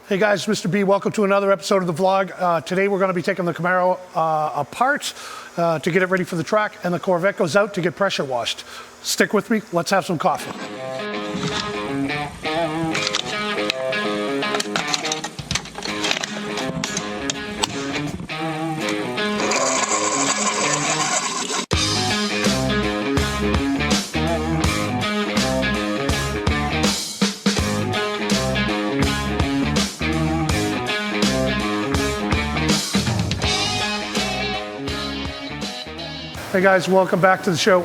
Hey guys, Mr. B, welcome to another episode of the vlog. Today we're going to be taking the Camaro apart to get it ready for the track, and the Corvette goes out to get pressure washed. Stick with me, let's have some coffee. Hey guys, welcome back to the show.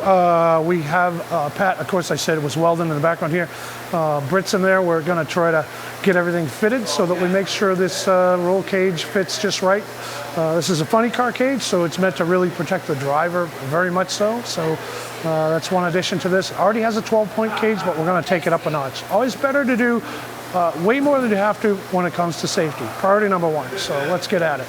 We have Pat, of course I said it was welding in the background here. Britt's in there. We're gonna try to get everything fitted so that we make sure this roll cage fits just right. This is a funny car cage, so it's meant to really protect the driver, very much so. So that's one addition to this. It already has a 12-point cage, but we're gonna take it up a notch. Always better to do way more than you have to when it comes to safety. Priority number one, so let's get at it.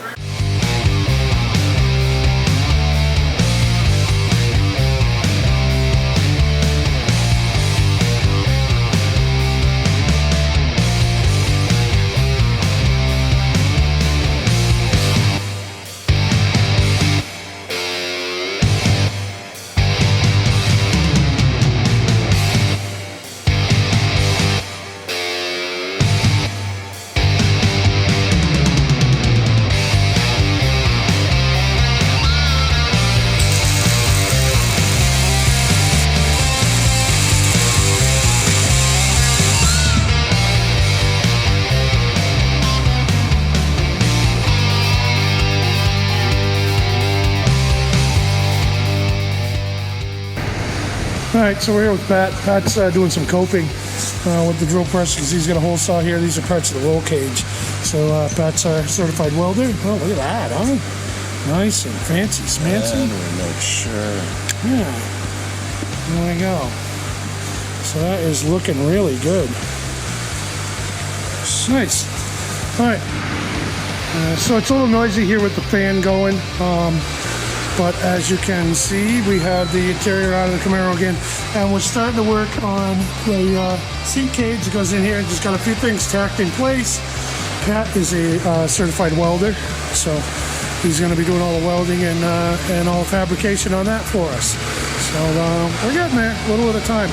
All right, so we're here with Pat. Pat's doing some coping with the drill press because he's got a hole saw here. These are parts of the roll cage. So Pat's our certified welder. Oh, look at that, huh? Nice and fancy, smancy. And we make sure. Yeah, there we go. So that is looking really good. Nice. All right, so it's a little noisy here with the fan going. But as you can see, we have the interior out of the Camaro again, and we're starting to work on the seat cage that goes in here. Just got a few things tacked in place. Pat is a certified welder, so he's going to be doing all the welding and all the fabrication on that for us. So we're getting there, a little at a time.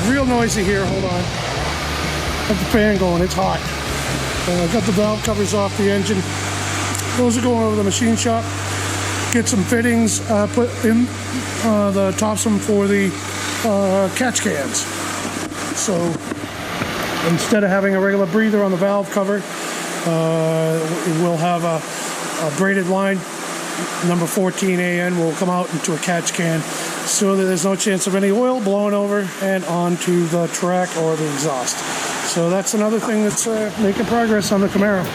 Real noisy here, hold on. Got the fan going, it's hot. Got the valve covers off the engine. Those are going over to the machine shop. Get some fittings put in the topsum for the catch cans. So instead of having a regular breather on the valve cover, we'll have a braided line. Number 14 AN will come out into a catch can so that there's no chance of any oil blowing over and onto the track or the exhaust. So that's another thing that's making progress on the Camaro.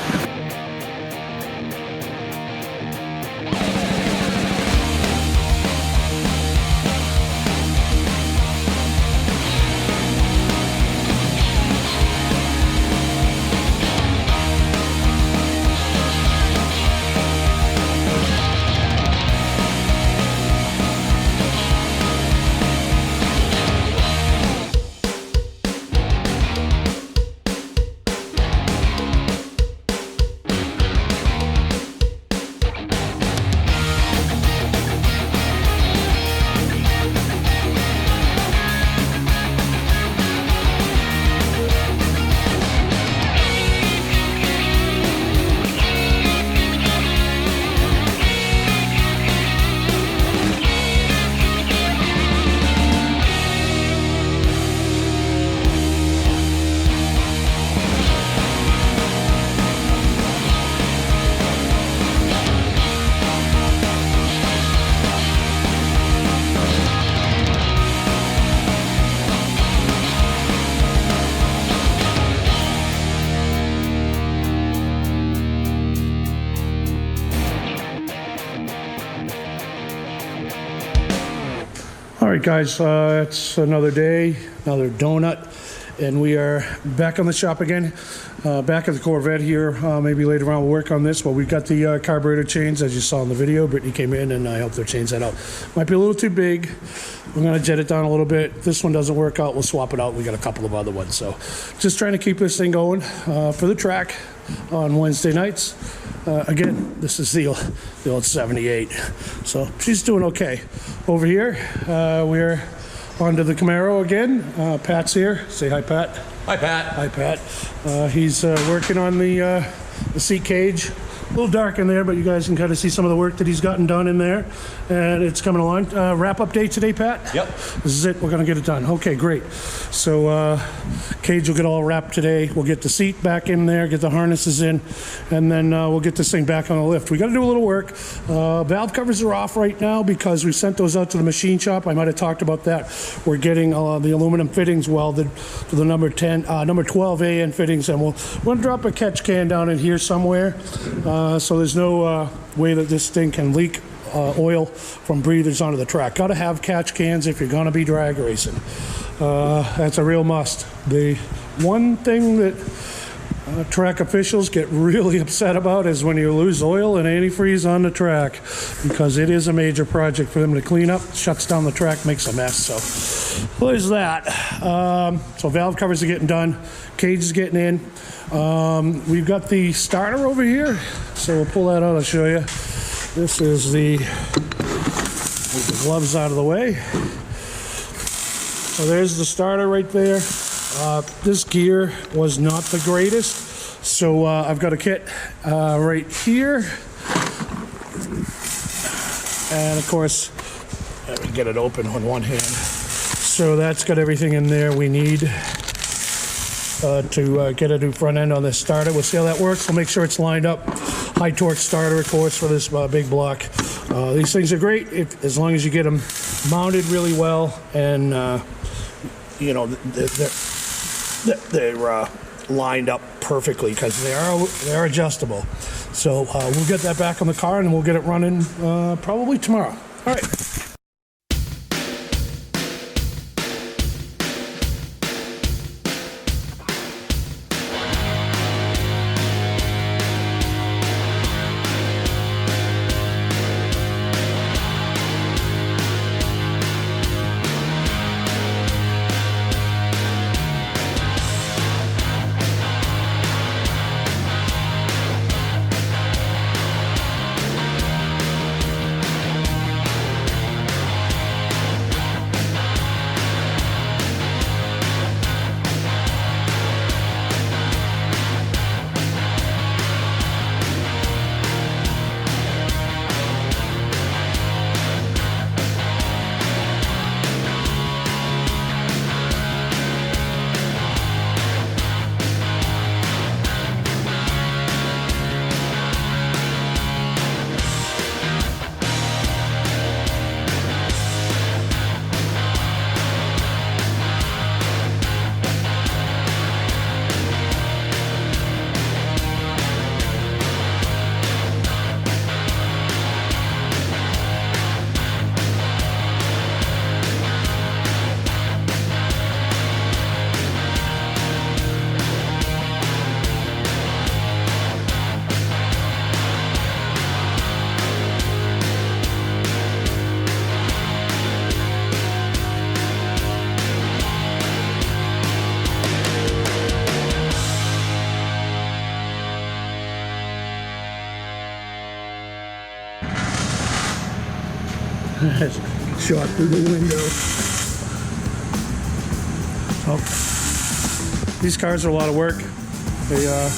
All right, guys, it's another day, another donut, and we are back on the shop again, back at the Corvette here. Maybe later on we'll work on this, but we've got the carburetor chains, as you saw in the video. Brittany came in and I helped her change that out. Might be a little too big. We're going to jet it down a little bit. If this one doesn't work out, we'll swap it out. We got a couple of other ones, so just trying to keep this thing going for the track on Wednesday nights. Again, this is the old 78, so she's doing okay. Over here, we're onto the Camaro again. Pat's here. Say hi, Pat. Hi, Pat. Hi, Pat. He's working on the seat cage. A little dark in there, but you guys can kind of see some of the work that he's gotten done in there, and it's coming along. Wrap-up day today, Pat? Yep. This is it. We're going to get it done. Okay, great. So cage will get all wrapped today. We'll get the seat back in there, get the harnesses in, and then we'll get this thing back on the lift. We got to do a little work. Valve covers are off right now because we sent those out to the machine shop. I might have talked about that. We're getting the aluminum fittings welded to the number 12 AN fittings, and we're going to drop a catch can down in here somewhere. So there's no way that this thing can leak oil from breathers onto the track. Got to have catch cans if you're going to be drag racing. That's a real must. The one thing that track officials get really upset about is when you lose oil and antifreeze on the track, because it is a major project for them to clean up. Shuts down the track, makes a mess. So there's that. So valve covers are getting done. Cage is getting in. We've got the starter over here, so we'll pull that out. I'll show you. This is the gloves out of the way. So there's the starter right there. This gear was not the greatest, so I've got a kit right here, and of course, let me get it open on one hand. So that's got everything in there we need to get a new front end on this starter. We'll see how that works. We'll make sure it's lined up. High torque starter, of course, for this big block. These things are great as long as you get them mounted really well, and you know, they're lined up perfectly, because they're adjustable. So we'll get that back on the car and we'll get it running probably tomorrow. All right. Shot through the window. So, these cars are a lot of work. They're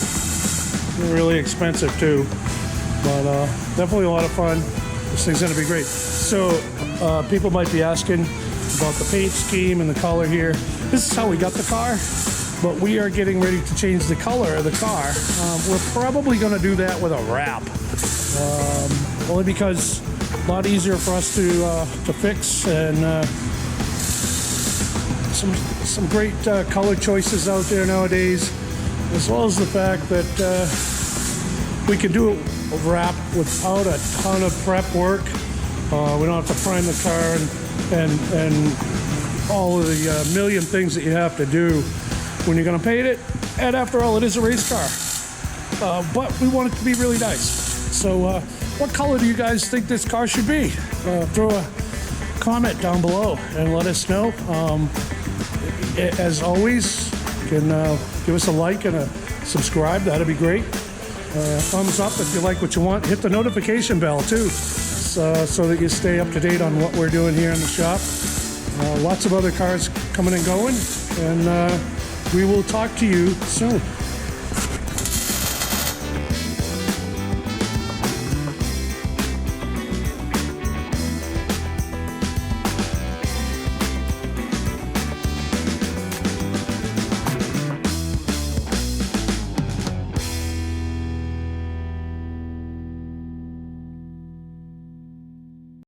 really expensive too, but definitely a lot of fun. This thing's gonna be great. So people might be asking about the paint scheme and the color here. This is how we got the car, but we are getting ready to change the color of the car. We're probably gonna do that with a wrap, only because a lot easier for us to fix, and some great color choices out there nowadays, as well as the fact that we can do it wrap without a ton of prep work. We don't have to prime the car and all of the million things that you have to do. when you're gonna paint it. And after all, it is a race car. But we want it to be really nice. So what color do you guys think this car should be? Throw a comment down below and let us know. As always, you can give us a like and a subscribe. That'd be great. Thumbs up if you like what you want. Hit the notification bell too, so that you stay up to date on what we're doing here in the shop. Lots of other cars coming and going, and we will talk to you soon.